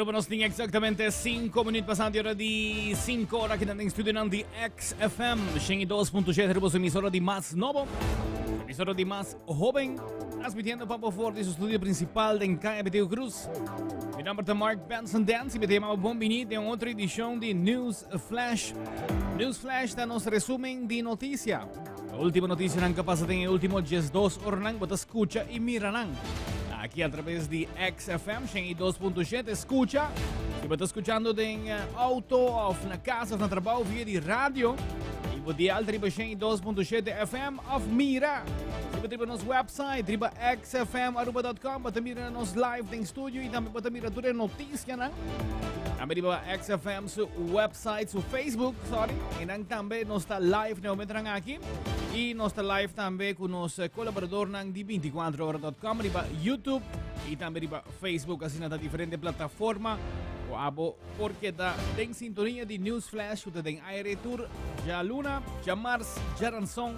Aruba nos ting exactamente 5 minutos pasando hora di 5 ora aqui na estúdio ng XFM. Xing 2.7 Aruba sa emisora di Mas Novo, emisora di Mas Joven, transmitiendo para por de su estudio principal de Calle Beteo Cruz. Mi nombre es Mark Benson Dance e me chamo Bombinit em outra edição de News Flash. News Flash da nos resumen de notícia. A última notícia ng kapasada em último 12 horas nang bata escucha e mira nang. Aqui a través de XFM 102.7 escucha. Se você está escutando em auto, ou na casa, ou no trabalho, via de rádio. E você altre 102.7 FM of Mira. Se você está no nosso website, xfmaruba.com, você mira nos live em estúdio e também você mira toda a notícia, né? Também riba XFM su website, su Facebook, sorry. E também nós está live no momento aqui. E nós está live também com os colaboradores de 24horas.com, riba YouTube e também riba Facebook, assim na diferente plataforma. O abo porque da tem sintonia de News Flash, o tem aire tour, já Luna, já Mars, já Ransom,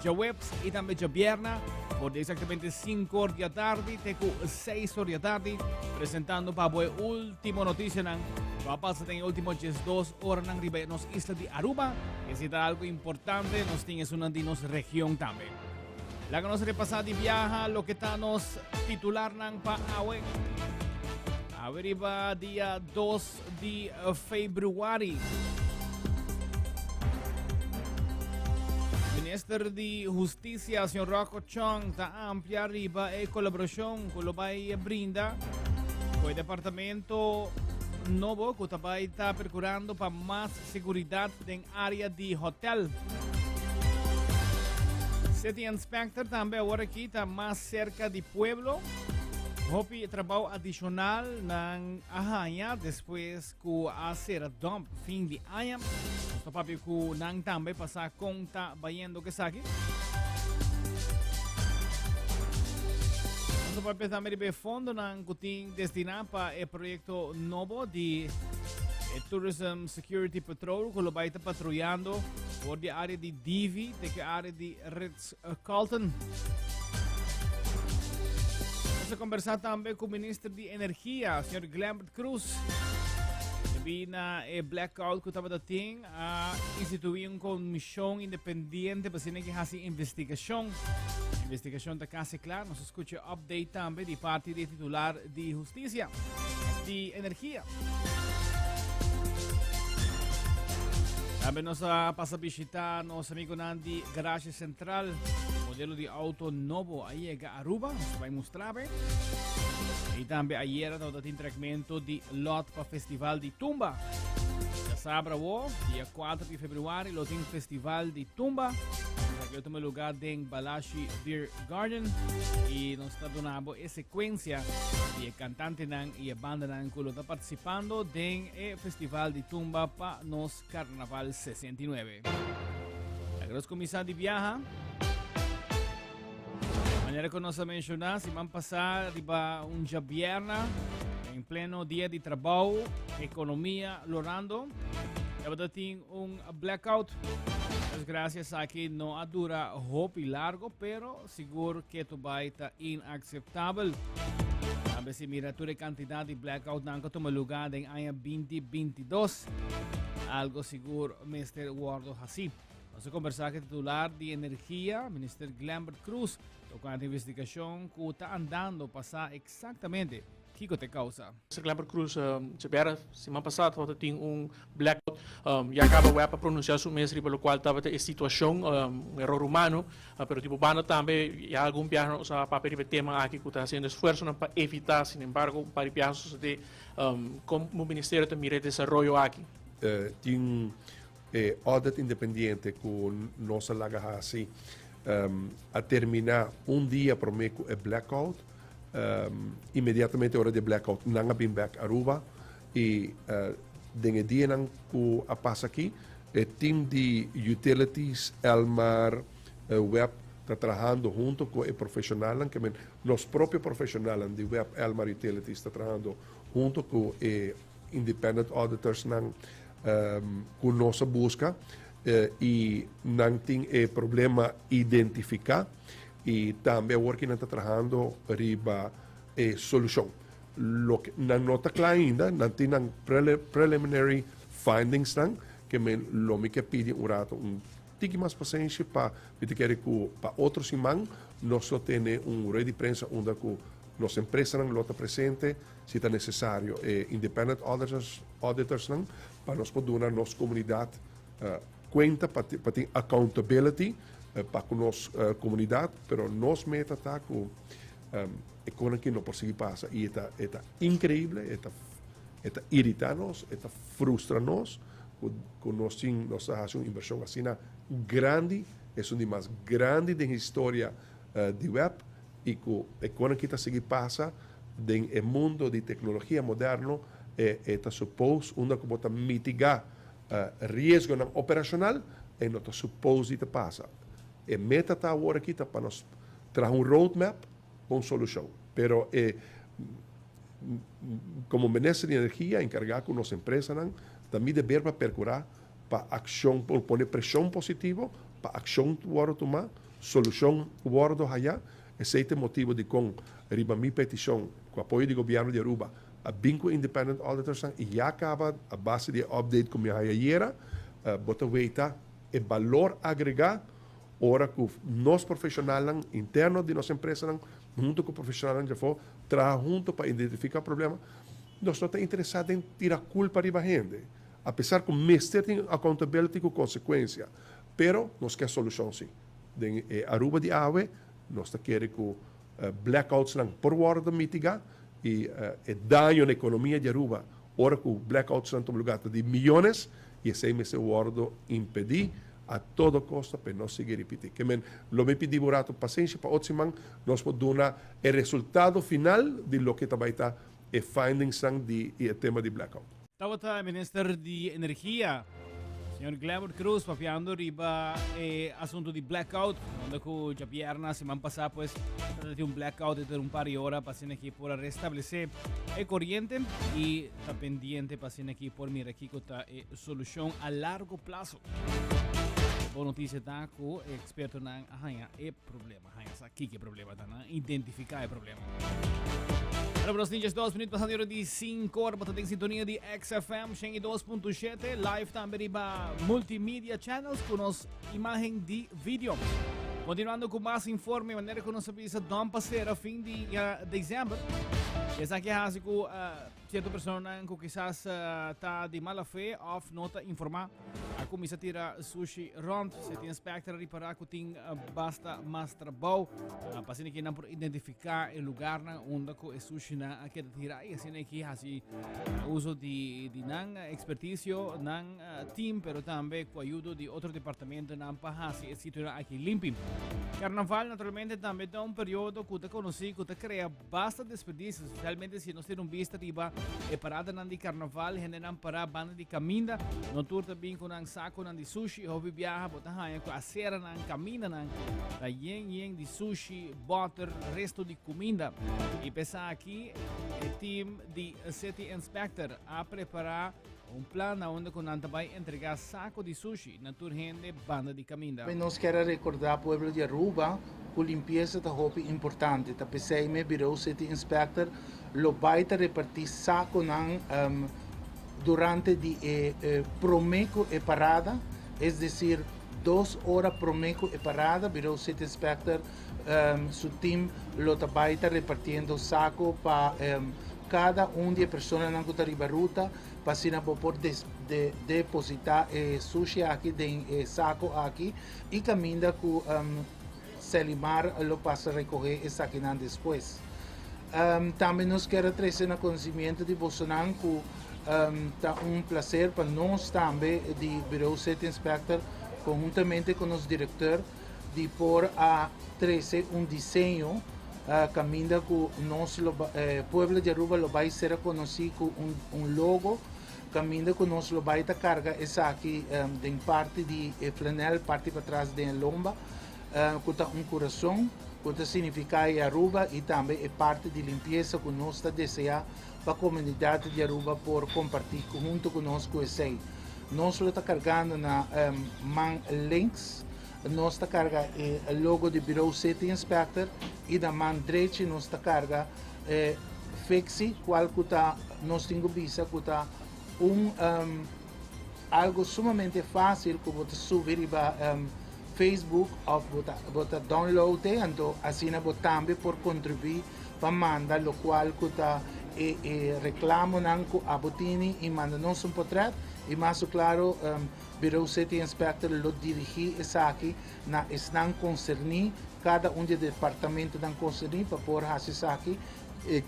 já Webs e também já Vierna. Por exatamente 5 horas da tarde, teco 6 horas da tarde, apresentando para a última notícia ng papasa tem último 2 horas ng riba nos isla de Aruba, que si está algo importante, nos tienes una de nos región también. La que nos repasa de viaja, lo que está nos titular ng paawe. Arriba día 2 de Februari. Ministro de Justicia, Sr. Rocco Chong, está amplia arriba e colaboración con lo que brinda con el Departamento Novo, que está procurando para más seguridad en área de hotel. City Inspector también ahora aquí está más cerca de pueblo. Hopi trabalho adicional ng ahaya depois que hacer dump fim de ano. Sa papi ko nang tambay pa sa conta bayendo que saki. Sa papi também ribe fondo ng kuting destinado para o proyecto novo de Tourism Security Patrol que lo vai estar patrullando por the área de Divi, de área de Ritz-Carlton. Vamos conversar também com o Ministro de Energia, Sr. Glambert Cruz. Sabi na blackout ko estava dating a instituir uma comissão independente para que haja investigação. A investigação está quase clara. Nos escucha update também de parte do titular de Justiça de Energia. Também nos passa a visitar nosso amigo Nandi Garage Central. Modelo de auto novo aí é Aruba, nos vai mostrar. E também ayer no entregamento de lot para Festival de Tumba. Já sabe, dia 4 de fevereiro, lo tem Festival de Tumba. Aqui eu tomo lugar em Balashi Beer Garden. E nós está dando a sequência de cantante e a banda que está participando do Festival de Tumba para nos Carnaval 69. Agora começar de viajar. Mañana que nos mencionar, si van a pasar riba un viernes en pleno día de trabajo, economía lorando, ya tiene un blackout. Pues gracias a que no dura hopi largo, pero seguro que tu va a estar inaceptable. A ver si mira tu cantidad de blackout que toma lugar en año 2022, algo seguro Mr. Guardo así. Vamos a conversar con el titular de Energía, Ministro Glambert Cruz, tocando a investigação que está andando passar exatamente o que te causa. Mr. Glambert Cruz, semana passada tinha blackout, e acaba para pronunciar o mês pelo qual estava a situação, erro humano, pero tipo banda também há algum piano para o tema aqui que está fazendo esforço para evitar, sin embargo, para pianos de como o Ministério também mira desenvolvimento aqui. Audit independiente com nossa laga assim a terminar dia para mim com o blackout imediatamente hora de blackout não há bem back Aruba e den dia não que a passa aqui o time de utilities Elmar web está trabalhando junto com o profissional que nós próprios profissionais de web Elmar utilities está trabalhando junto com independent auditors não com nossa busca e não tem problema identificar e também working está trabalhando riba solução lo que não nota claro ainda, não tem preliminary findings não, que me lo me que pede rato tique mais paciência para querer que para outros irmãos nós só tem rede de prensa onde que nossa empresa não lota presente se está necessário independent auditors não para nós poder dar nossa comunidade conta para ter accountability para a nossa comunidade, pero nós meta está com é coisa que não consegue passar e é incrível, é irrita-nos, é frustra-nos que nós temos uma inversão assim grande, é uma das mais grandes da história de web e que é coisa que está seguir passa no mundo de tecnologia moderna está suposto onde que pode mitigar risco operacional e não está suposto que passa. E meta está agora aqui para nós trazer roadmap com solução. Pero como ministro de energia encargado com nossa empresa, também dever para percurar para ação, por poner pressão positiva, para ação que tomar, solução que allá. Esse é o motivo de com a minha petição, com o apoio do governo de Aruba, a bingo independent auditors e já acaba a base de update como eu ayer, bota veita e valor agregado, ora que nós profissionais internos de nossa empresa junto com o profissional já for trabalhar junto para identificar o problema, nós não estamos interessados em tirar culpa de a gente, apesar que o mestre tem accountability com consequência, pero nós queremos solução sim. Aruba de AWE, nós queremos que blackouts por hora mitigar e dano na economia de Aruba, ora que blackouts tomam lugar de milhões e esse mês o hora impedir a todo custo para não seguir repetir. Que lo me pedi burato paciência para outros irmãos, nós podemos dar o resultado final de lo que vai estar e findings de tema de blackout. Estava o Ministro de Energia, Sr. Glamour Cruz, papiando riba assunto de blackout, onde que já pierna semana passada pues teve blackout de par de horas para aqui por restabelecer a corriente e está pendiente para aqui por mirar aqui com a solução a largo prazo. Boa notícia tá que o experto não arranha problema, aqui que problema tá, identificar o problema. Para os ninjas 2 minutos passando de 5 horas, para ter sintonia de XFM, Shengi 2.7, live também para multimedia channels com nossa imagem de vídeo. Continuando com mais informe, maneira que nós sabemos não passar a fim de dezembro. Essa aqui é a certa pessoa que quizás está de mala fé ou não está informada. A comissão tira sushi rond, se tem inspector reparar que tem basta mais trabalho, para que não por identificar o lugar onde o sushi na quer tirar e assim aqui assim uso de não expertise não team, pero também com a ajuda de outro departamento não para assim sítio aqui limpo. Carnaval naturalmente também é período que conheci que cria bastante desperdício, especialmente se nós temos vista riba e parada de carnaval, gente não para banda de caminda, no tour também com um saco de sushi, hobby viaja, botar com a cera não camina não, da yen de sushi, butter, resto de comida. E pensar aqui, o time de City Inspector a preparar plano onde o Nanta vai entregar saco de sushi na tour gente banda de caminda. Nós queremos recordar o povo de Aruba que a limpeza é algo importante. Tá pensei me Bureau City Inspector lo vai repartir saco durante promeco e parada, é decir, 2 horas promeco e parada. Bureau City Inspector su team lo vai repartindo saco para cada de pessoas que está na ruta para assim poder depositar sushi aqui em saco aqui e caminha com Selimar lo passa a recolher e saquinar depois. Também nós queremos trazer no conhecimento de Bolsonaro que está prazer para nós também de Bureau City Inspector conjuntamente com o nosso diretor de pôr a trazer desenho caminha com nosso povo de Aruba lo vai ser conhecido com logo caminha com nosso lo vai carga essa aqui em parte de flanela parte para trás de lomba com coração que significa Aruba e também é parte de limpeza que nós está desejando para a comunidade de Aruba por compartilhar junto conosco esse. Nós lo está carregando na man links. Nós está carga o logo de Bureau City Inspector e da mão direita nós está carga Fexi, qual kuta nós temos visa kuta algo sumamente fácil que você subir para Facebook ou você download então assim você também por contribuir para mandar lo qual kuta reclamo nanco a botini e manda nos portrait e mais claro Bureau City Inspector lo dirigir essa aqui na estão concerni cada de departamento dan concerni para por fazer aqui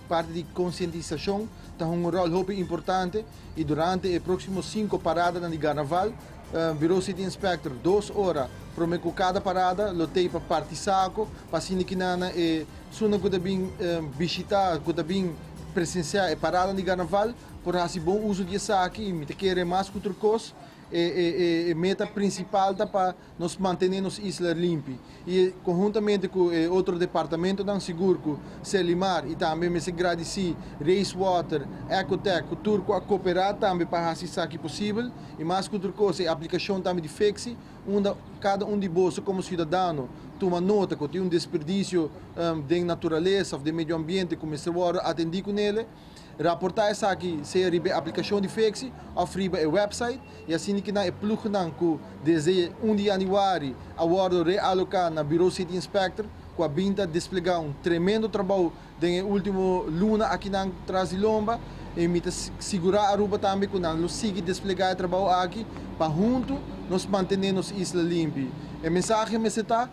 parte de conscientização tem um rol muito importante e durante os próximos 5 paradas de carnaval Bureau City Inspector 2 horas para cada parada lotei para parte saco para que nana e suna que bem visitar que bem presenciar a parada de carnaval por fazer bom uso de saco e me querer mais que outra coisa meta principal para nos manter nos islas limpas e conjuntamente com outro departamento dan seguro com Selimar e também me se agradeci Racewater, Ecotech, o Turco a cooperar também para fazer isso aqui possível e mais que outra coisa a aplicação também de Fexi onde cada de bolso como cidadão toma nota que tem desperdício de natureza, de meio ambiente como esse water atendi com ele reportar essa aqui se a aplicação de Fexi oferece o website e assim que na plug nan que desde 1 de janeiro a hora realocar na Bureau City Inspector com a binta desplegar tremendo trabalho de último luna aqui na Trasilomba e me segurar a Aruba também que nós siga desplegar o trabalho aqui para junto nos manter nos islas limpas. A mensagem me está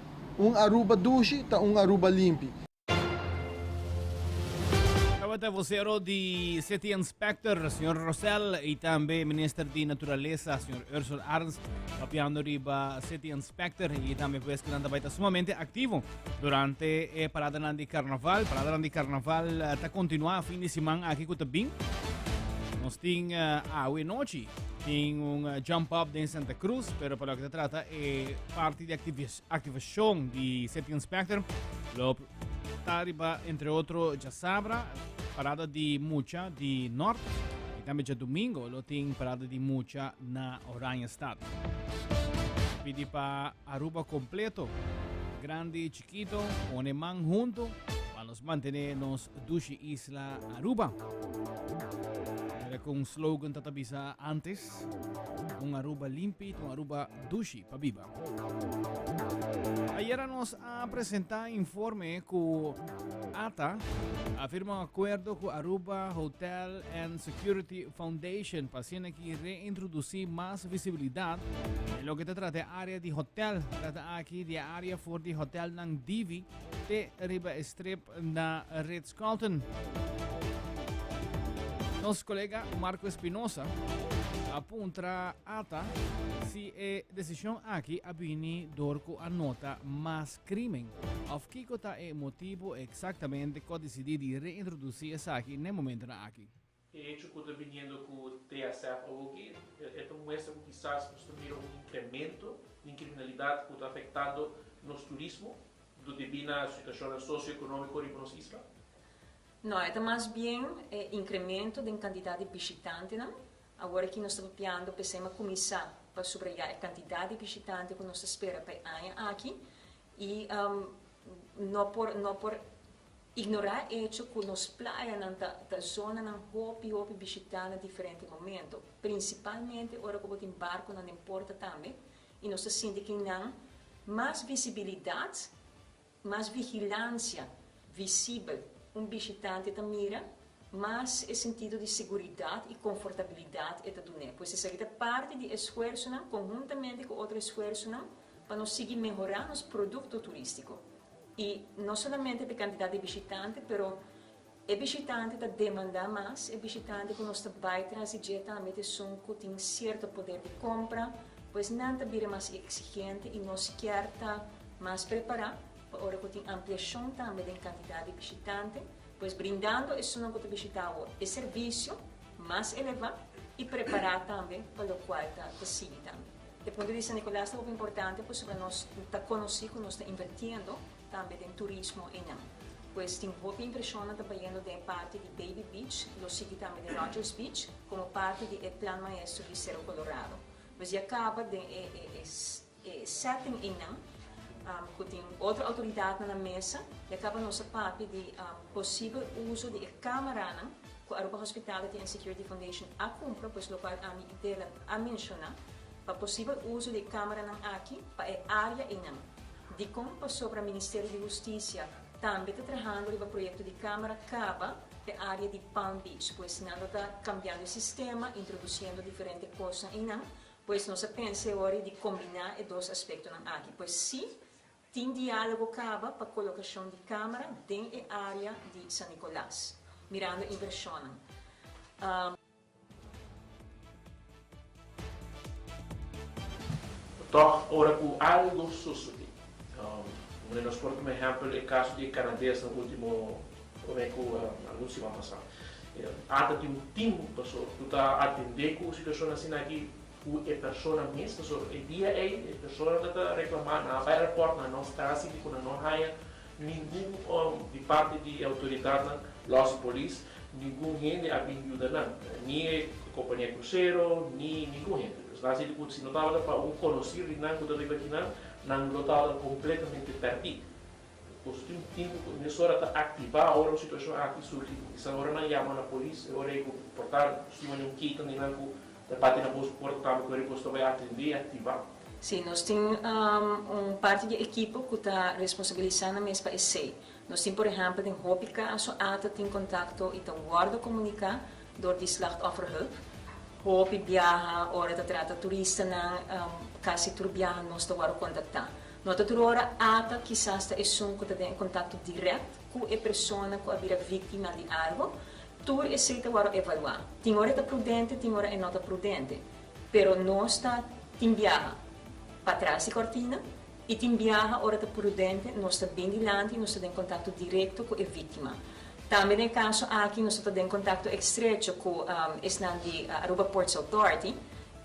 Aruba duche, Aruba limpo. Até você de City Inspector, Sr. Rosell, e também Ministro de Natureza, Sr. Ursula Arns, papiando riba City Inspector, e também pues que vai estar sumamente ativo durante a parada de carnaval. Parada de carnaval está continuar fim de semana aqui com o Tabim. Nós temos a noite, tem jump up em Santa Cruz, pero para o que se trata é parte de ativação de City Inspector. Lo Tariba, entre outros, já sabra, parada de Mucha de Norte, e também já domingo, lo tem parada de Mucha na Oranha Estado. Pedi para Aruba completo, grande e chiquito, one man junto, para nos manter nos Dushi Isla Aruba. Era com um slogan tatabisa antes, Aruba limpi, Aruba Dushi pa viva. Ayer nos apresentar informe que ATA afirma um acordo com Aruba Hotel and Security Foundation para que reintroduzir mais visibilidade em lo que te trata a área de hotel. Trata aqui de área for de hotel ng Divi de Riba Strip na Ritz-Carlton. Nosso colega Marco Espinosa apunta ATA se a decisão aqui abini dorco a nota mais crime. Of Kiko ta é motivo exatamente que decidi de reintroduzir essa aqui no momento na aqui. E hecho que está vindo com o TSF aqui, então mostra que quizás mira incremento de criminalidade que está afetando nos turismo, do devido à situação socioeconômica de nossa isla. No, é mais bem incremento da quantidade de visitantes. Agora que nós estamos piando, pensamos começar para subrayar a quantidade de visitantes que nós esperamos para aqui e não por ignorar o hecho que nos playa na zona não hopi visitar em diferentes momentos, principalmente hora que o barco não importa também e nós sentimos que não mais visibilidade, mais vigilância visível visitante mira, mas é sentido de segurança e confortabilidade é tudo né. Pois essa é parte de esforço não, conjuntamente com outro esforço não, para nós seguir melhorar nosso produto turístico. E não somente a quantidade de visitantes, mas o visitante está demandando mais, o visitante que nós vai trazer também que tem certo poder de compra, pois não está mais exigente e nós quer estar mais preparado para a hora que tem ampliação também da quantidade de visitantes, pois brindando isso não que visitar o serviço mais elevado e preparar também para o qual está seguir também. Do ponto de vista Nicolás, é muito importante pois para nós está conhecido que nós está investindo também em turismo e não. Pois tem boa impressão trabalhando da parte de Baby Beach, lo sigue também de Rogers Beach, como parte do plano maestro de Cerro Colorado. Pois acaba de setting em não, que tem outra autoridade na mesa e acaba nossa papi de possível uso de câmera não com a Aruba Hospitality and Security Foundation a compra pois lo qual a mencionar para possível uso de câmera não aqui para a área e não de como passou para o Ministério de Justiça também está trabalhando no projeto de câmara caba para a área de Palm Beach pois não está cambiando o sistema introduzindo diferentes coisas e não pois nós pensamos agora de combinar os dois aspectos não aqui pois sim tem diálogo caba para a colocação de câmara dentro da área de San Nicolás, mirando a inversão. Toch, ora com algo sucede. Nós por exemplo, o caso de canadense no último, como é que alguns semana passada. Até tem tempo pessoa que está atendendo com a situação assim aqui a pessoa mesmo, o dia é a pessoa que está reclamando na aeroporto, na nossa casa, que não há nenhum de parte de autoridade, loja polícia, nenhum gente a ajuda não, nem a companhia cruzeiro, nem nenhum gente. Assim, se não estava para um conhecido, não estava completamente perdido. Pois tem um tempo que nessa hora está ativar agora a situação aqui surge, essa hora não chama a polícia, agora é portanto, se não quita nem não da parte da bolsa portátil que ele vai atender e ativar. Sim, nós temos parte de equipe que está responsabilizando mesmo para esse. Nós temos, por exemplo, em Hopi caso, tem contato e está guarda comunicar door die slachtofferhulp. Hopi viaja, ora está trata turista na casi tur viaja nós está guarda contactar. Nota tur ora ata quizás está que está em contato direto com a pessoa que é vítima de algo. Tur é certa agora evaluar. Tem hora está prudente, tem hora é não está prudente. Pero nós está tem viaja para trás da cortina e tem viaja hora está prudente, nós está bem dilante, nós está em contato direto com a vítima. Também no caso aqui nós está em contato estreito com a Aruba Ports Authority,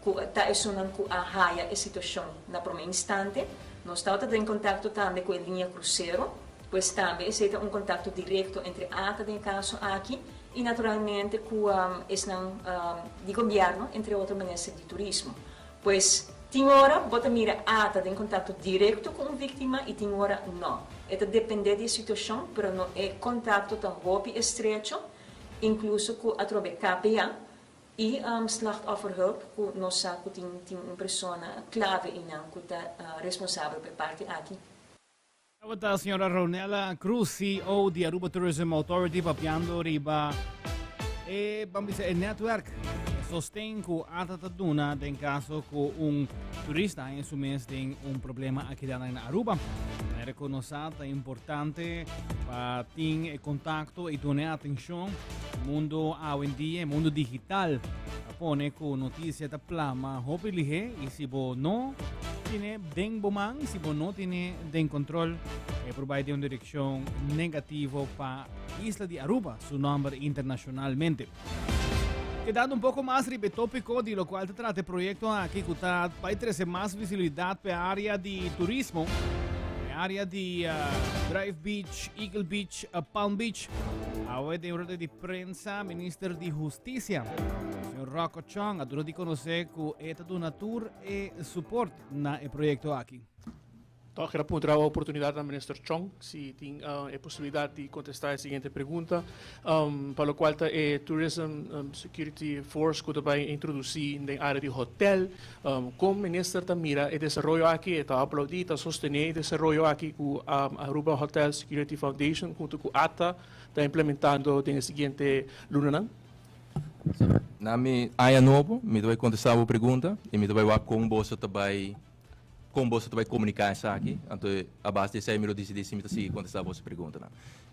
que está estudando com a raia a situação na primeiro instante. Nós está em contato também com a linha cruzeiro, pois também é um contato direto entre a ata do caso aqui e naturalmente com o governo, entre outras maneiras de turismo. Pois, tem hora, bota mira ata em contato direto com a vítima e tem hora não. Isso depende da situação, mas não é contato tão rápido e estreito, incluso com a KPA e slachtofferhulp, que nós sabemos que tem uma pessoa clave e não que está responsável por parte aqui. A senhora Ronela Cruz, CEO de Aruba Tourism Authority, papiando riba e network sostém que a taduna em caso que turista em seu mês tem problema aqui na Aruba. É reconhecido, é importante para ter contato e dar atenção no mundo hoje em dia, mundo digital. Pone com notícia da plama, hopefully e se você não tem den bomang, se você não tem den controle, provide uma direção negativa para a isla de Aruba, seu nome internacionalmente. Quedando um pouco mais sobre o tópico de lo qual trata o projeto aqui, que está para trazer mais visibilidade para a área de turismo, a área de Drive Beach, Eagle Beach, Palm Beach. Hoje tem uma de prensa, Ministro de Justiça, o Sr. Rocco Chong, a de conhecer que é do tour e suporte no projeto aqui. Então, quero apontar a oportunidade ao Ministro Chong, se tem a possibilidade de contestar a seguinte pergunta, para o qual é Tourism Security Force que vai introduzir na área de hotel, como Ministro da mira e desenvolvimento aqui, está aplaudir, está sostener o desenvolvimento aqui com a Aruba Hotel Security Foundation, junto com a ATA, está implementando na seguinte luna. Nami área novo, me deve contestar a pergunta e me deve falar com você também. Como você vai comunicar isso aqui, então a base de 6 minutos de contestar a vossa pergunta.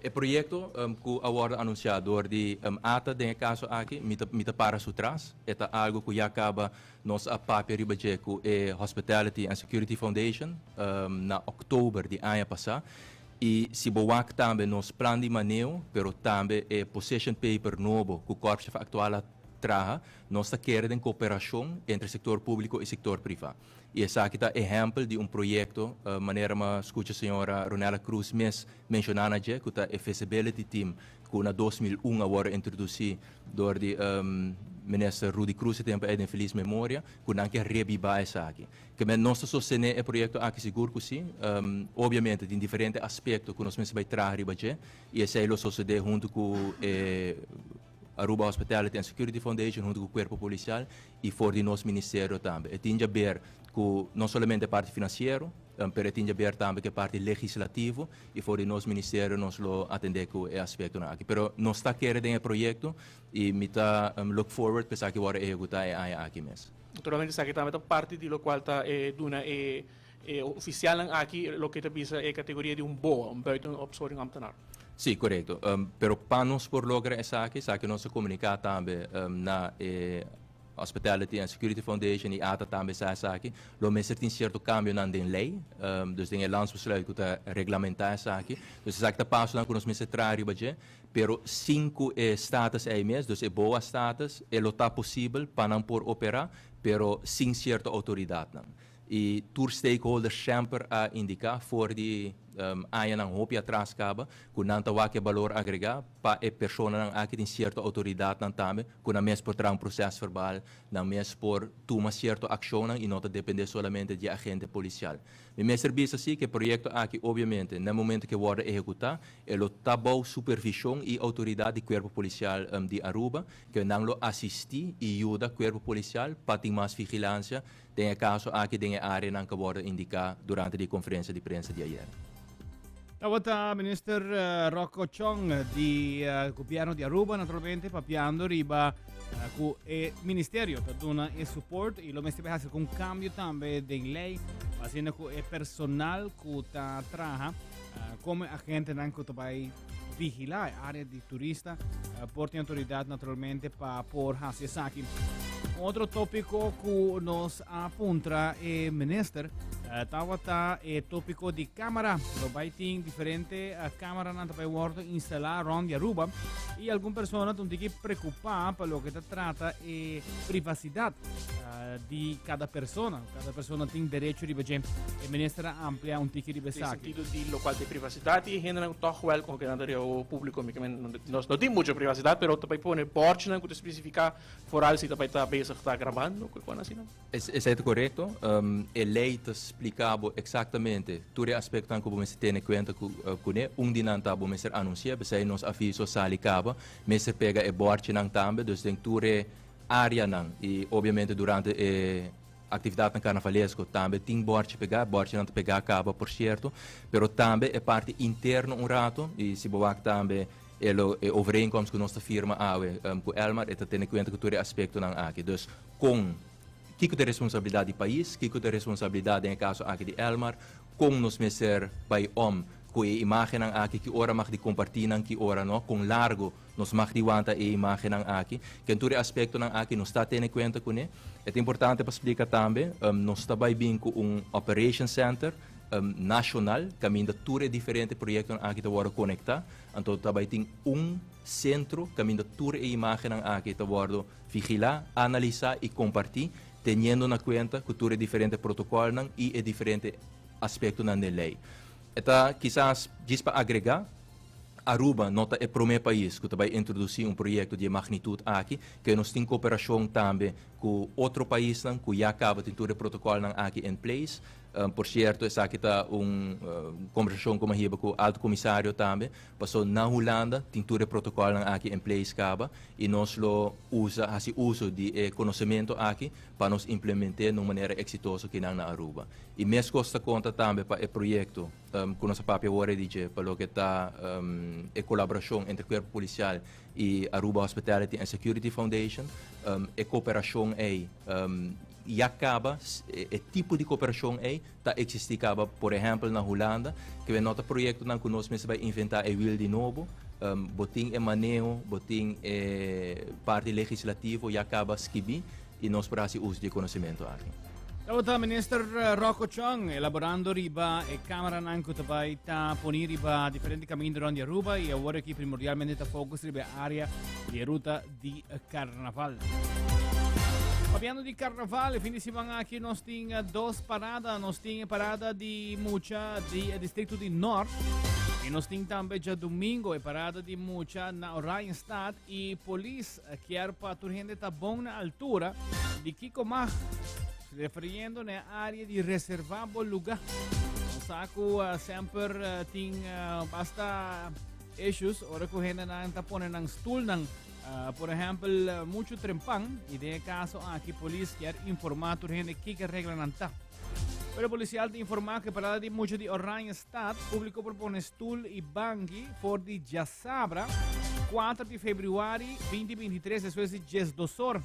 O projeto que agora anunciador de ATA, em caso aqui, me para atrás, é algo que já acaba nós a papel ribajeco é Hospitality and Security Foundation na outubro de ano passado. E se boa também nos plano de manejo, pero também é possession paper novo que o corpo atual traga, nós queremos cooperação entre o setor público e o setor privado. E essa aqui é exemplo de projeto, maneira que escuta a senhora Ronela Cruz mencionando que é o Feasibility Team, que na 2001 agora introduzido do minister Rudy Cruz tempo é de feliz memória, que não quer revivar essa aqui. Que men nós sostener o projeto aqui seguro que sim, obviamente em diferentes aspectos que nós vai trazer riba e esse é o suceder junto com Aruba Hospitality and Security Foundation, junto com o corpo policial e fora de nosso ministério também. E tinha a ver com não somente a parte financeira, mas tinha a ver também com a parte legislativa e fora de nosso ministério nós lo atender com esse aspecto aqui. Pero nós está querendo em projeto e me está look forward para que agora executar aqui mesmo. Naturalmente, essa aqui também é parte de lo qual está oficial aqui, lo que está é categoria de boa, buiten opsoring ambtenaar. Sim, correto. Pero para nós por lograr essa aqui nós comunicar também na Hospitality and Security Foundation e ATA também essa aqui, lo mesmo tem certo cambio na lei, dus tem landsbesluit que está regulamentar essa aqui, dus essa aqui está passando com nós mesmo trabalho, pero 5 status é mesmo, dus é boa status, e lo está possível para não por operar, pero sem certa autoridade não. E tour stakeholders sempre a indicar voor die aia ng hopi atrás kaba kung nantawa ke valor agregar pa e persona ng aqui tem certa autoridade ng tame kung na mes por tra um processo verbal na mes por tuma certa ação e não depender solamente de agente policial. E meu serviço assim que projeto aqui obviamente no momento que vai executar ele tabou supervisão e autoridade do corpo policial de Aruba que não lo assistir e ajuda corpo policial para ter mais vigilância tem caso aqui tem área não que vai indicar durante a conferência de imprensa de ayer. Tawata Minister Rocco Chong di governo di Aruba naturalmente papiando riba cu e ministerio taduna e support e lo mesti behasa con cambio tambe den lei fazendo cu e personal cu ta traha come agente nan cu tabay vigilar área de turista porti autoridade naturalmente pa por hasiasaki. Outro tópico que nos apunta é minister tawata é tópico de câmara. Lo vai ter diferente câmara na vai wordo instalar onde Aruba e alguma pessoa tem que preocupar pelo que trata é privacidade de cada pessoa. Cada pessoa tem direito de ver. E minister amplia tique de besar. No sentido de lo cual de privacidade e ainda não toch wel com que o público nós não tem muita privacidade, pero também pone porte não que especificar foral se também está bezig está gravando, coisa assim não. É correto. A lei explicava exatamente todo o aspecto que você tem em conta com dinanta você anuncia, você nos aviso sali caba, você pega e porte não também, dus tem toda área não e obviamente durante atividade carnavalesco também tem borte não pegar acaba por certo, pero também é parte interna rato e se boa também é overeenkomst com nossa firma com Elmar e tem em conta que todo aspecto não aqui, dus com que tem responsabilidade do país, que tem responsabilidade em caso aqui de Elmar, com nos meser by com a imagem aqui que ora mag di compartilhar que ora no com largo nos mag di wanta a imagem aqui que todo aspecto aqui nos está tendo em conta com é importante para explicar também nós está bem com operation center nacional caminho todo diferente projeto aqui que agora conectar então também tem centro caminho toda a imagem aqui que agora vigilar analisar e compartilhar tendo na conta que todo diferente protocolo e diferente aspecto na lei. Então, quizás, diz para agregar, Aruba nota é o primeiro país que vai introduzir projeto de magnitude aqui, que nós temos cooperação também com outro país que já acaba de ter o protocolo aqui em place. Por certo, essa aqui está conversação com o alto comissário também, passou na Holanda, tem todo o protocolo aqui em place acaba, e nós lo uso de conhecimento aqui para nos implementar de uma maneira exitosa aqui na Aruba. E mesmo costa conta também para o projeto, com nossa papel agora diz, para o que está a colaboração entre o corpo policial e Aruba Hospitality and Security Foundation, a cooperação e acaba o tipo de cooperação está existindo, por exemplo, na Holanda, que é outro projeto que nós vai inventar o wil de novo, botim manejo, botim parte legislativa e acaba esquibi e nós para uso de conhecimento aqui. Tawata Minister Rocco Chong elaborando riba e Camera nanco tabay ta poni riba differenti cammini di Aruba e ora che primordialmente ta focus riba area di ruta di Carnaval. Parliamo di Carnaval, fin di settimana anche nos ting dos parada, nos ting parada di Mucha di distrito di Nord E nos ting tambe já domingo e parada de mucha na Oranienstad e polis quer para turgente tá bom na altura de Kiko Mag, referindo na área de reservável lugar. O saco sempre ting basta issues ora correndo na tapone ng stool ng por exemplo mucho trempang e de caso aqui polis quer informar turgente que regla não tá. Pero policial te informa que parada de mucho de Oranienstad público propone stool e bangi for di Jasabra 4 de fevereiro 2023 después de 12 horas.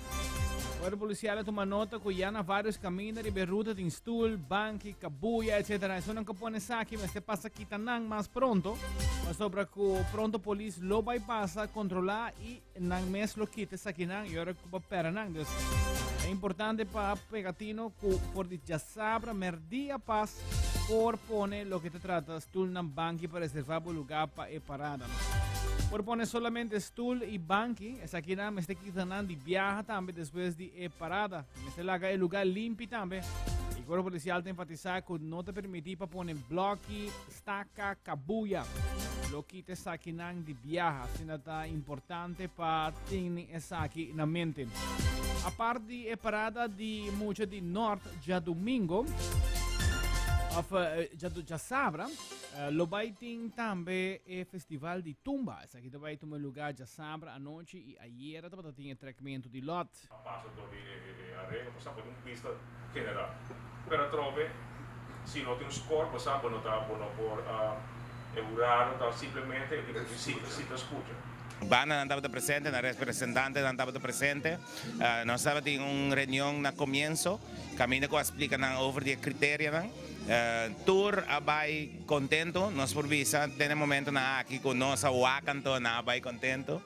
O policial toma nota que ya na vários caminhos de ruta de stool, banki, cabuya, etc. Isso não capone aqui, mas se passa aqui também mais pronto. Mas sobre que pronto polícia lo bypassa, controlar e não mes lo quita aqui não e ora que pera não. É importante para pegatino que por de Jasabra merdia paz por pone lo que te trata stool na banki para reservar o lugar para e parada. Por poner solamente stool y banqui, es aquí nada me está quitando de viaja también después de parada. Me está laga el lugar limpio también. El cuerpo policial te enfatiza que no te permití para poner bloque, estaca, cabuya. Lo que te saque de viaja, sino está importante para tener esa aquí en la mente. Aparte de parada de mucho de norte, ya domingo, já sabra, lo baiting também é festival de tumba. Essa aqui também tem um lugar já sabra à noite e ayer também tinha tratamento de lot. Passo di arreglo, possiamo di un pista generale. Per trove, se non tem score, possiamo notare por eurare, simplesmente si ascolta. Bana não estava presente, na representante não estava presente. Nós estávamos em uma reunião no começo, caminho que explica over de critérios. Tour abay contento, nós por visa, tem momento na aqui com nós a wakanto na abay contento,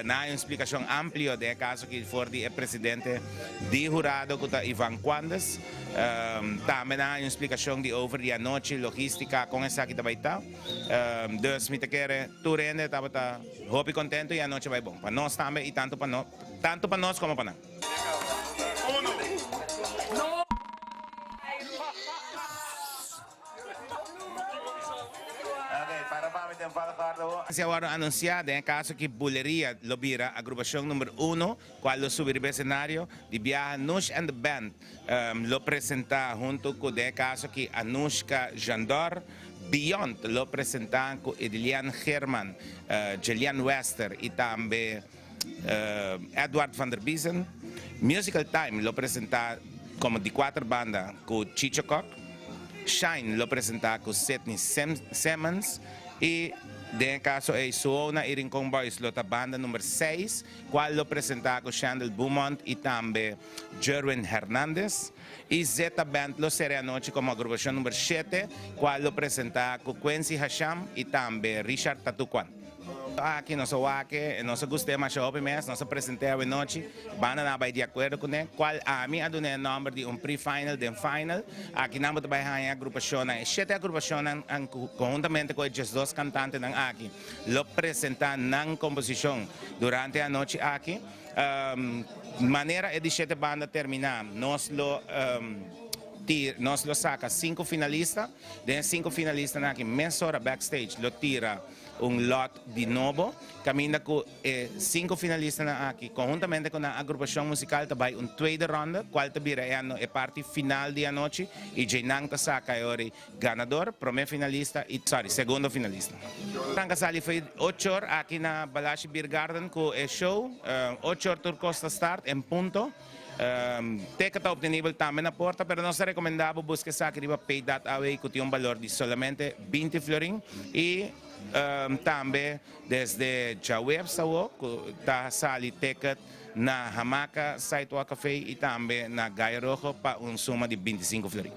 na explicação ampla de caso que for de presidente de jurado que está Ivan Quandes, também na explicação de over de noite logística com essa que também está, dus me te quer tour ainda estava hope contento e a noite vai bom para nós também e tanto para nós como para nós. Se agora anunciado em caso que Buleria Lobira, agrupação número 1, qual lo subir ao cenário de viaja Nush and the Band, lo apresentar junto com o caso que Anushka Jandor, Beyond lo apresentar com Edilian Herman, Julian Wester e também Edward van der Biesen. Musical Time lo apresentar como de 4 bandas com Chicho Cock, Shine lo apresentar com Sidney Simmons e de caso é Suona e Rincon Boys, lota banda número 6, qual lo apresentar com Chandel Beaumont e também Jerwin Hernandez. E Zeta Band lo será a noite como agrupação número 7, qual lo apresentar com Quincy Hasham e também Richard Tatuquan. Aqui nós gostamos mais de open mess, nós apresentamos a noite, banda na vai de acordo com ele, qual a mim adunei o número de pre-final, de final, aqui na vai a agrupação, 7 agrupação conjuntamente com os 2 cantantes aqui, lo apresentar na composição durante a noite aqui, maneira é de 7 bandas terminar, nós lo saca 5 finalistas, de 5 finalistas aqui, meia hora backstage, lo tira lot de novo, caminha com 5 finalistas aqui, conjuntamente com a agrupação musical, também tweede ronda, qual também é parte final da noite, e Jainang saca é o ganador, primeiro finalista e, segundo finalista. Ang kasali foi 8 horas aqui na Balashi Beer Garden com o show, 8 horas Turcosta start, em ponto. Teca está obtenible também na porta, pero nós recomendamos buscar aqui para pay that away que tem valor de solamente 20 florin e também desde a website está sali ticket na Hamaca Site Walk Café e também na Gaia Rojo para suma de 25 florin.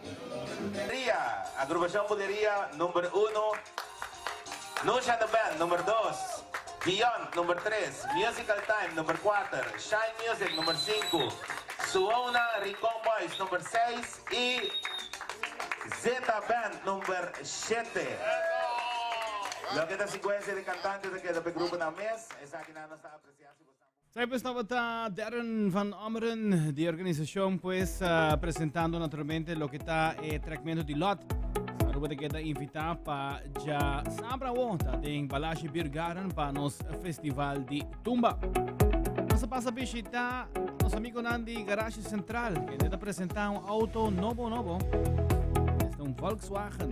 Agrupação Buleria número 1, Nush and the Band número 2, Beyond número 3, Musical Time número 4, Shine Music número 5, Suona Rincon Boys número 6 e Zeta Band número 7. Lo que está sequência de cantantes do grupo na mesa, essa aqui não está apreciando. Saya pues estaba Darren Van Omeren de organización pues presentando naturalmente lo que está tratamiento de lot. puede queda invita pa ja sabra wonta ding Balashi Birgaran pa nos Festival di Tumba. Nasa pasa visita nos amigo Nandi Garage Central que deve apresentar um auto novo. Este um Volkswagen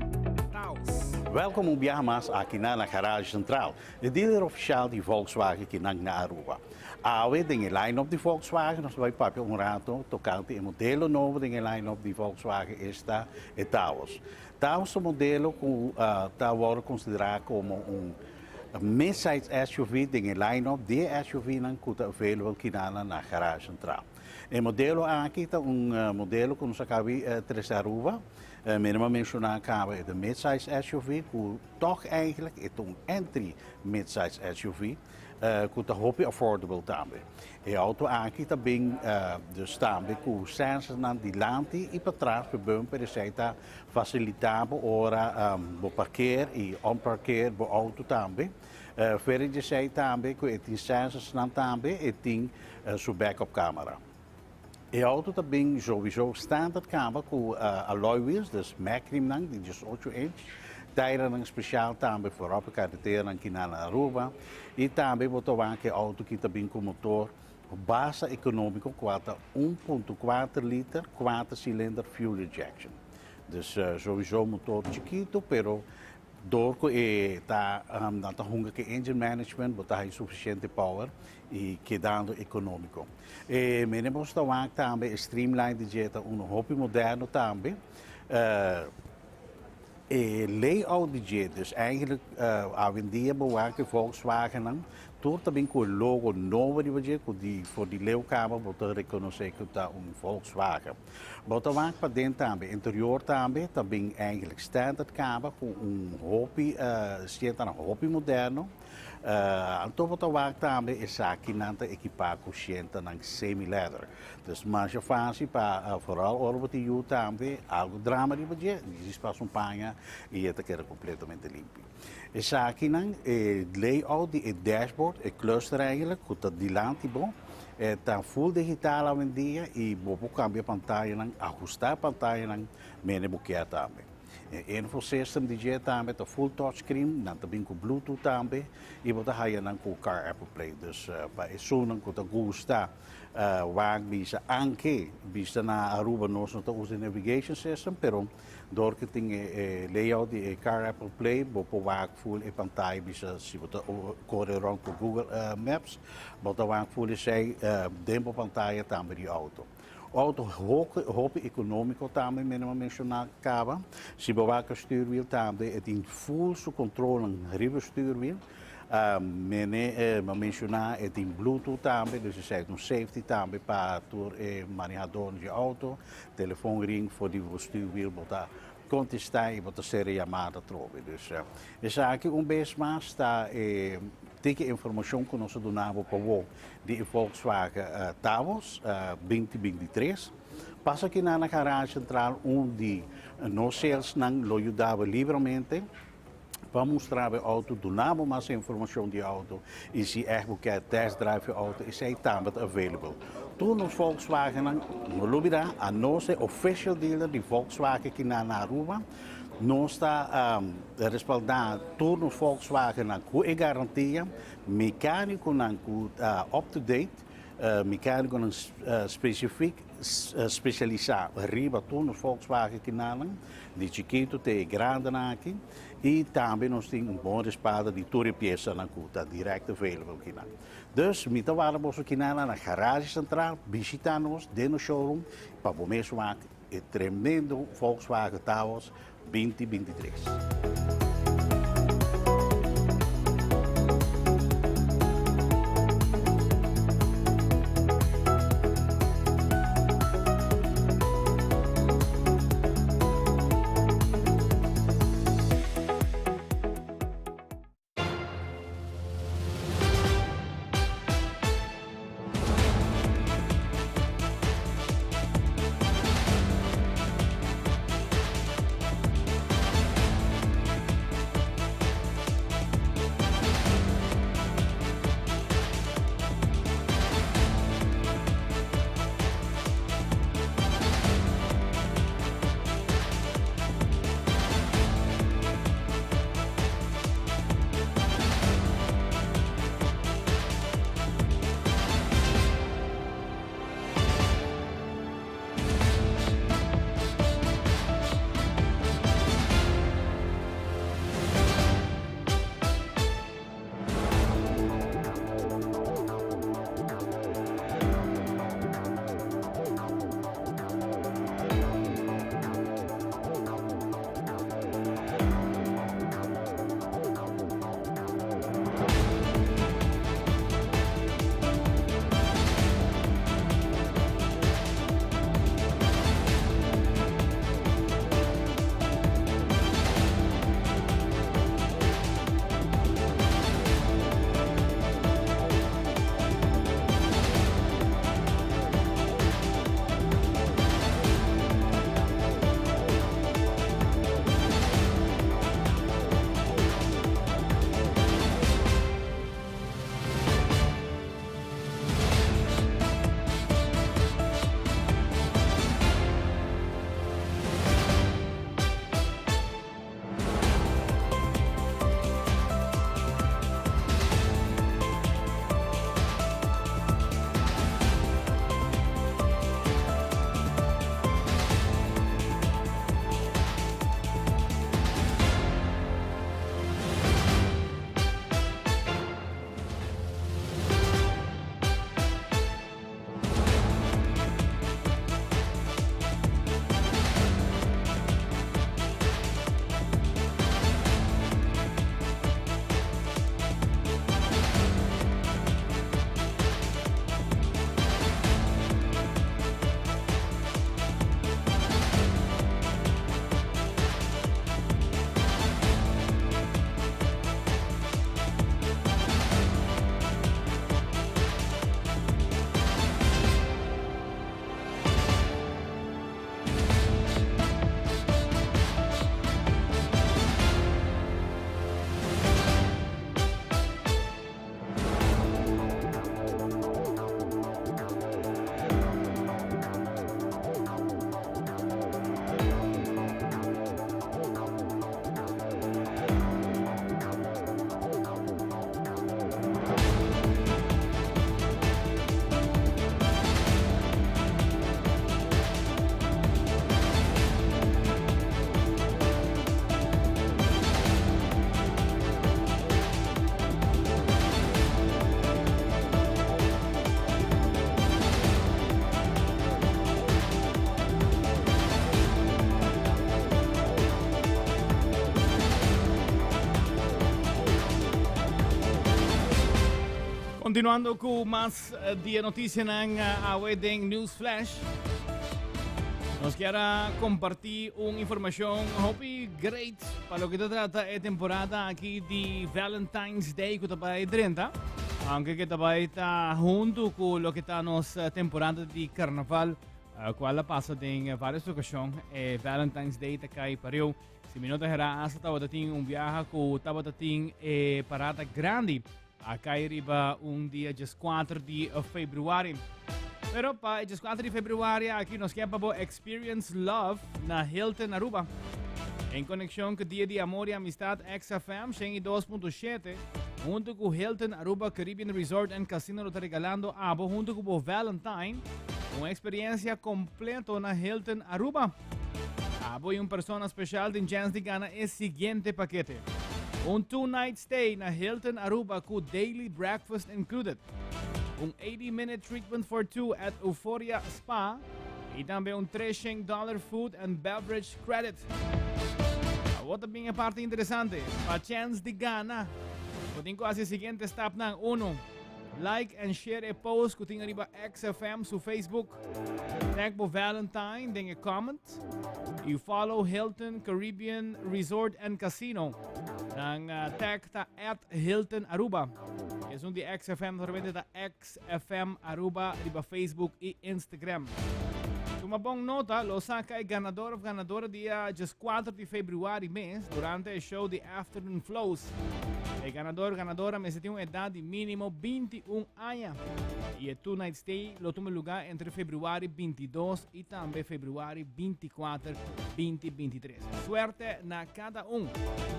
Taos. Welkom op Biamas aqui na Garage Central, de dealer oficial de Volkswagen aqui na Aruba. Awe tem line-up de Volkswagen, nós vai papel rato, tocante o modelo novo tem line-up de Volkswagen esta é Taos. Taos é um modelo que está considerado como mid-size SUV tem line-up de SUV não que available aqui na Garage Central. O modelo aqui é modelo que nós acabamos de Aruba. Minimum mencionar acaba de mid-size SUV, que toch eigenlijk is een entry mid-size SUV, que está hopi affordable também. E auto aqui também dus também com sensors na dilante e para trás para bumper está facilitável ora o parquear e onparquear o auto também. Verder de zij também que tem sensors na também e tem sua backup camera. E auto também sowieso standaard kamer com alloy wheels, dus Macrim nang, die 18 inch. Tijden een speciaal também voorop carretera aqui na Aruba. E também botou aqui auto que também com motor base econômico, 1.4 liter, 4 cilindro fuel injection. Dus sowieso motor chiquito, pero door que está nata hunga que engine management, botar suficiente power e quedando econômico. E menemos também streamline de jeta hobby moderno também. E layout de jet, dus eigenlijk houden die bewaken Volkswagen door também com o logo novo de jet, voor die leeuwkamer wordt reconhecido que está Volkswagen. Botar para dentro também, interior também eigenlijk standaard kamer com hobby, hobby moderno. Então botar também essa aqui nanta equipar com semi-leather. Dus mas je fase para vooral orbit de também algo drama de budget, diz para panha e esta queda completamente limpo. Essa aqui não layout de dashboard, cluster eigenlijk, que está dilante bom. Está full digital hoje em dia e bobo cambia pantalla não, ajustar pantalla não, mene buquear também. Infosystem DJ também está full touchscreen, dan também com Bluetooth também e botar aí não com Car Apple Play. Dus para isso não que tá gusta, wag bisa anche bisa na Aruba nós não está usando navigation system, pero door que tem layout de Car Apple Play, bopo wag full e pantalla bisa se botar corre around com Google Maps, botar wag full e sei dentro pantalla também de auto. Auto hoop econômico também, minimum mencionar acaba. Se bewaken stuurwiel também, het in full su controle een riverstuurwiel. Mencionar het in Bluetooth também, dus je zegt safety também para tour manejador de auto, telefoonring voor die stuurwiel, botar contestar e botar série chamada trove. Dus essa aqui vez mais está teke informação que nós donamos para o de Volkswagen Taos 2023. Passa aqui na garagem central onde nós sales não ajudava livremente para mostrar o auto, donamos mais informação de auto e se quer test drive o auto e sai também available. Toen nos Volkswagen no lubida a nossa official dealer de Volkswagen aqui na Aruba. Nós está respaldando todos os Volkswagen com garantia, mecânico up-to-date, mecânico específico, specializado. Arriba todos os Volkswagen que de chiquito até grande aqui. E também nós temos bom respaldo de toda peça na cuta, direct available aqui. Dus, met waarborg aqui na garage central, visitamos dentro do showroom, para o mesmo tremendo Volkswagen Taos 2023. Continuando com mais dia notícia ng Aweding News Flash. Nos quiera compartir una información hopi great para lo que se trata de temporada aquí de Valentine's Day que está 30. Aunque que está junto con lo que está nos temporada de carnaval, cual pasa en varias ocasiones. Valentine's Day está cae pariu. Si mi nota era hasta tabatin un viaje con tabatin parada grande. Acá arriba un día 4 de februari. Pero pa 4 de februari aqui nos quer para Experience Love na Hilton Aruba. Em conexão com o Dia de Amor e Amistad XFM, 2.7, junto com Hilton Aruba Caribbean Resort and Casino, está regalando abo junto com o Valentine, uma experiência completa na Hilton Aruba. Abo e uma pessoa especial de chance de ganhar o seguinte paquete. Un 2-night stay na Hilton Aruba com daily breakfast included. Un 80-minute treatment for two at Euphoria Spa. E também um $3 food and beverage credit. Outra bem parte interessante. Para chance de ganhar. Podem fazer o seguinte step na 1. Like and share a post que tem arriba XFM su Facebook. Tag po Valentine, den comment. E follow Hilton Caribbean Resort and Casino. Nang tag ta at Hilton Aruba. Es un di XFM, normalmente ta XFM Aruba, riba Facebook e Instagram. Tumabong nota, lo saca el ganador of ganadora dia 4 de februari mês, durante el show de Afternoon Flows. El ganadora me tiene una edad de mínimo 21 años. Y el 2-night stay lo toma lugar entre februari 22 y también februari 24, 2023. Suerte na cada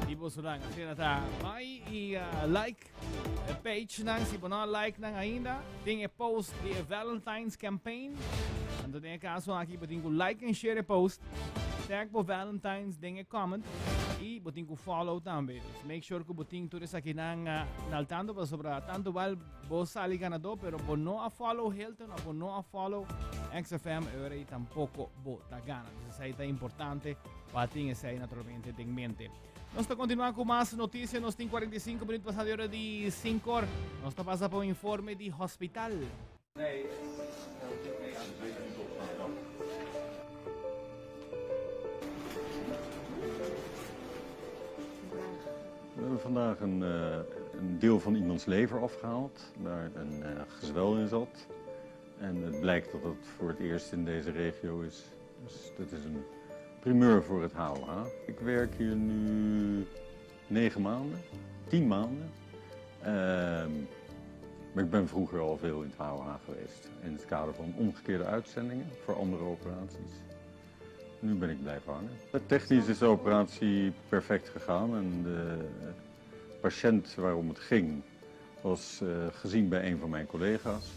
Tipo sulang, kasi nata may like page nang si no like nang ainda. Tem post de Valentine's campaign. Ando tem caso aqui, botin ko like and share a post. Tag po Valentine's, den comment. E botin ko follow também. Make sure que botin tudo isso aqui nang naltando para sobra tanto val bo sali ganador, pero bo no a follow Hilton, bo no a follow XFM, ora e tampouco bo ta gana. Isso aí tá importante, batin esse aí naturalmente tem mente. Nós estamos continuando com mais notícias, nós temos 45 minutos passados de hora de 5 horas. Nós estamos passando por um informe de hospital. We hebben vandaag een deel van iemands lever afgehaald, waar een gezwel in zat. En het blijkt dat het voor het eerst in deze regio is. Dus dat is een primeur voor het HOH. Ik werk hier nu 9 maanden, 10 maanden. Maar ik ben vroeger al veel in het HOH geweest. In het kader van omgekeerde uitzendingen voor andere operaties. Nu ben ik blijven hangen. Technisch is de operatie perfect gegaan en de patiënt waarom het ging was gezien bij een van mijn collega's.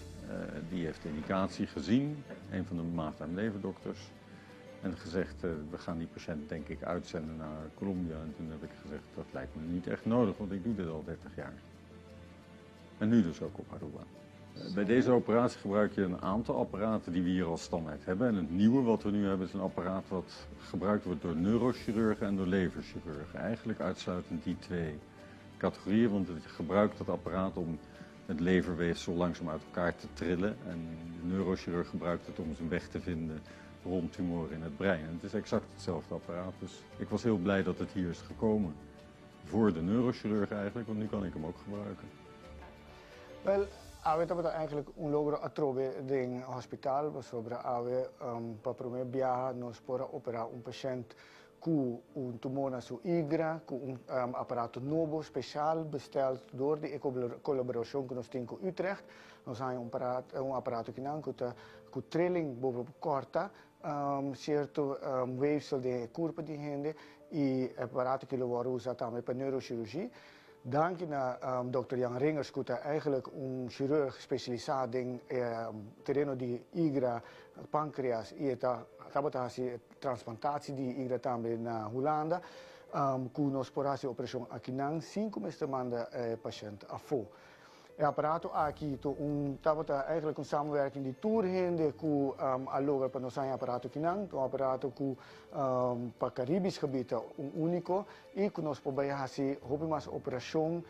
Die heeft de indicatie gezien, een van de maag-darm-leverdokters. En gezegd, we gaan die patiënt denk ik uitzenden naar Colombia. En toen heb ik gezegd, dat lijkt me niet echt nodig, want ik doe dit al 30 jaar. En nu dus ook op Aruba. Bij deze operatie gebruik je een aantal apparaten die we hier als standaard hebben. En het nieuwe wat we nu hebben is een apparaat wat gebruikt wordt door neurochirurgen en door leverchirurgen. Eigenlijk uitsluitend die 2 categorieën, want je gebruikt dat apparaat om het leverweefsel langzaam uit elkaar te trillen. En de neurochirurg gebruikt het om zijn weg te vinden rond tumoren in het brein. En het is exact hetzelfde apparaat, dus ik was heel blij dat het hier is gekomen. Voor de neurochirurg eigenlijk, want nu kan ik hem ook gebruiken. Wel, we hebben eigenlijk een logro a trove in hospital, sobre ave para primeiro viajar nos para operar um paciente com tumor na sua igra, com aparato novo, speciaal besteld door de collaboratie que nós temos com Utrecht. Nós temos aparato que não com trilling bovenop corta, certo weefsel de curva de gente e aparato que wordt usado também para neurochirurgie. Dank aan Dr. Jan Ringers, die eigenlijk een chirurg gespecialiseerd in terreno di igra, pancreas e transplantatie di igra também na Holanda. Com nós por essa operação aqui não 5 maanden patiënt afo. Het apparaat aqui eigenlijk een samenwerking die toerhinde com a logo para nós apparato aqui não, um apparato com para Caribisch gebied único e com nós probeer hasi hobby mas operação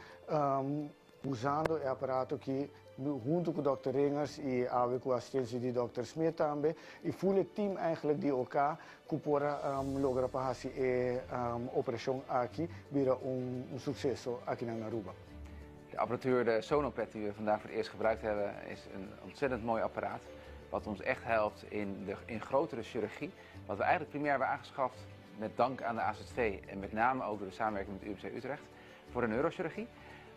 usando o aparato que junto com o Dr. Ringers e com a assistência de Dr. Smith também, e foi o time eigenlijk die elkaar para lograr fazer a operação aqui, vira sucesso aqui na Aruba. De apparatuur, de Sonopet die we vandaag voor het eerst gebruikt hebben, is een ontzettend mooi apparaat. Wat ons echt helpt in grotere chirurgie. Wat we eigenlijk primair hebben aangeschaft met dank aan de AZV en met name ook door de samenwerking met UMC Utrecht voor de neurochirurgie.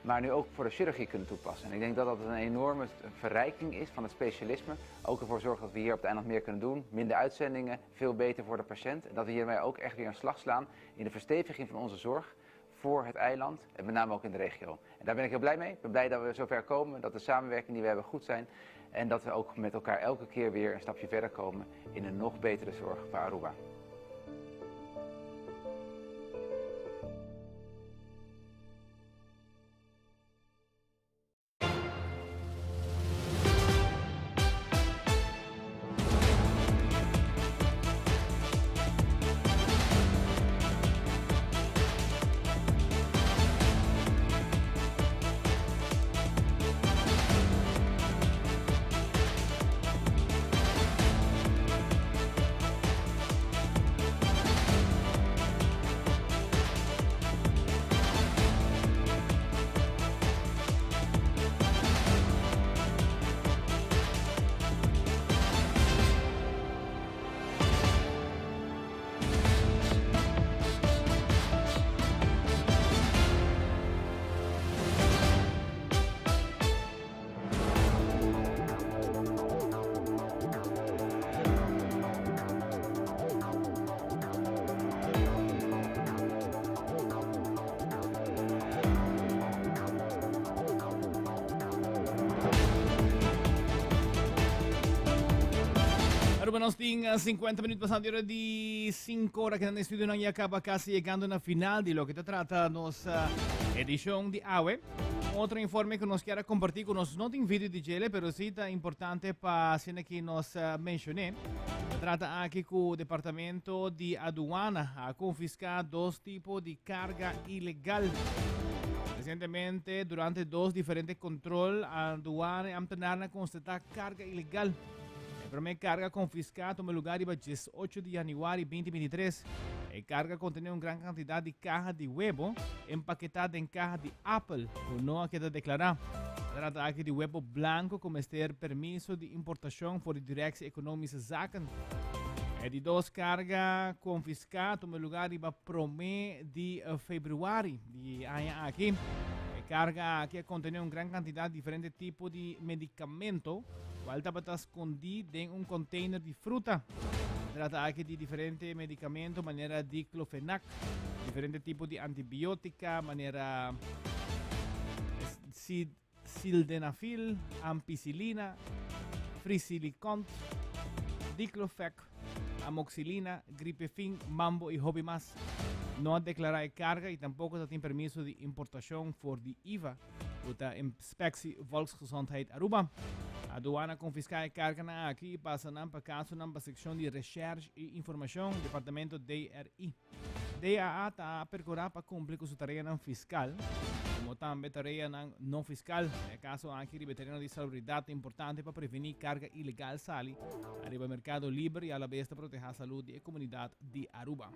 Maar nu ook voor de chirurgie kunnen toepassen. En ik denk dat dat een enorme verrijking is van het specialisme. Ook ervoor zorgt dat we hier op het eiland meer kunnen doen. Minder uitzendingen, veel beter voor de patiënt. En dat we hiermee ook echt weer een slag slaan in de versteviging van onze zorg voor het eiland en met name ook in de regio. En daar ben ik heel blij mee. Ik ben blij dat we zover komen, dat de samenwerking die we hebben goed zijn. En dat we ook met elkaar elke keer weer een stapje verder komen in een nog betere zorg voor Aruba. Aruba nos ting 50 minutos pasando hora de 5 horas que en el estudio no ya acaba casi llegando a la final de lo que te trata nuestra edición de AWE. Otro informe que nos quiera compartir con nosotros, no tiene video de Chile, pero sí está importante para hacer que nos mencioné. Se trata aquí con el Departamento de Aduana a confiscar dos tipos de carga ilegal. Recientemente, durante dos diferentes controles, aduana ambtenaren constatar carga ilegal. La primera carga confiscada tomó lugar el 18 de januario de 2023. La carga contenía una gran cantidad de cajas de huevo empaquetadas en cajas de Apple, pero no queda declarado. Se trata aquí de huevo blanco con este permiso de importación por la Dirección Económica Zaken. De dos cargas confiscadas tomó lugar el 1 de febrero de año aquí. La carga aquí contenía una gran cantidad de diferentes tipos de medicamentos, cual estaba escondido en un container de fruta. Se trata aquí de diferentes medicamentos, manera diclofenac, diferentes tipos de antibiótica, manera sildenafil, ampicilina, frisilicont, diclofenac, amoxilina, gripefin, mambo y hobby más. No declara carga y tampoco tiene permiso de importación por de IVA, o de Inspectie Volksgezondheid Aruba. Aduana confisca carga na aqui e passa para caso na secção de recherche e informação, departamento DRI. DAA está a percorrer para cumprir com sua tarefa fiscal, como também tarefa não fiscal. É caso aqui de veterano de salubridade importante para prevenir carga ilegal sali, arriba ao mercado livre e a la vez proteger a saúde e comunidade de Aruba.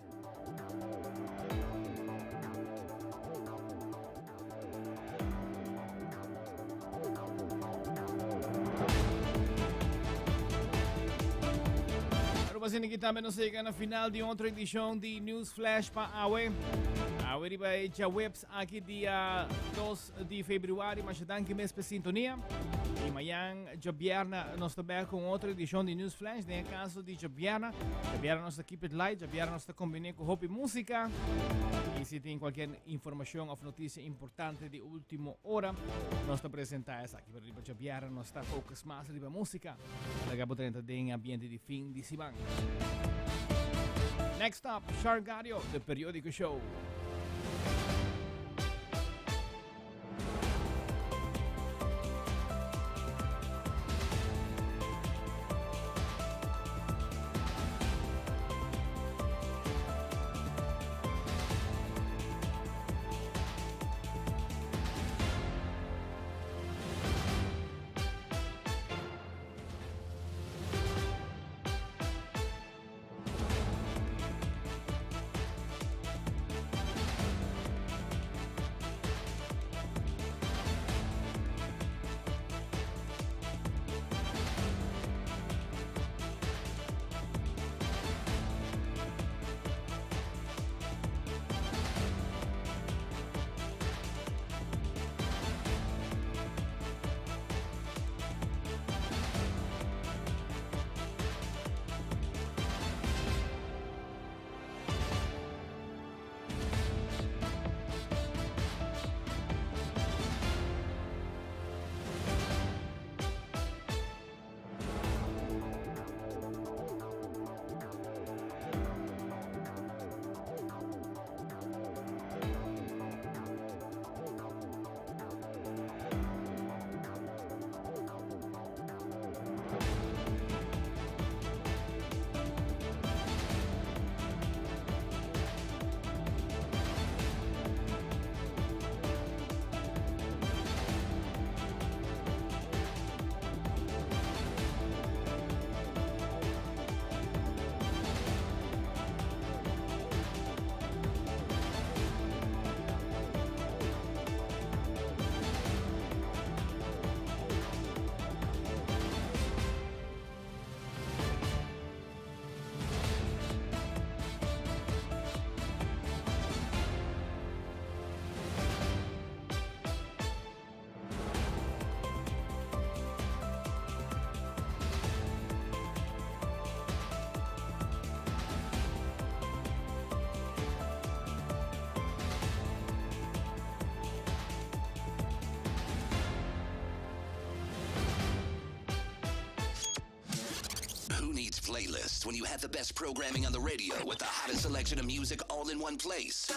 Pasando aqui também nos chega na final de outra edição de News Flash para AWE. AWE vai já webs aqui dia 2 de fevereiro, mas já que mês para sintonia. E amanhã, já viernes, nós também com outra edição de News Flash. No caso de já viernes nossa equipe de light, já viernes nós combinamos com Hopi Música. E se tem qualquer informação ou notícia importante de última hora, nós apresentamos essa aqui. Para já viernes nós está focus mais na música. Lagabo 30 de ambiente de fim de semana. Next up, Shargario, The Periódico Show. playlist when you have the best programming on the radio with the hottest selection of music all in one place?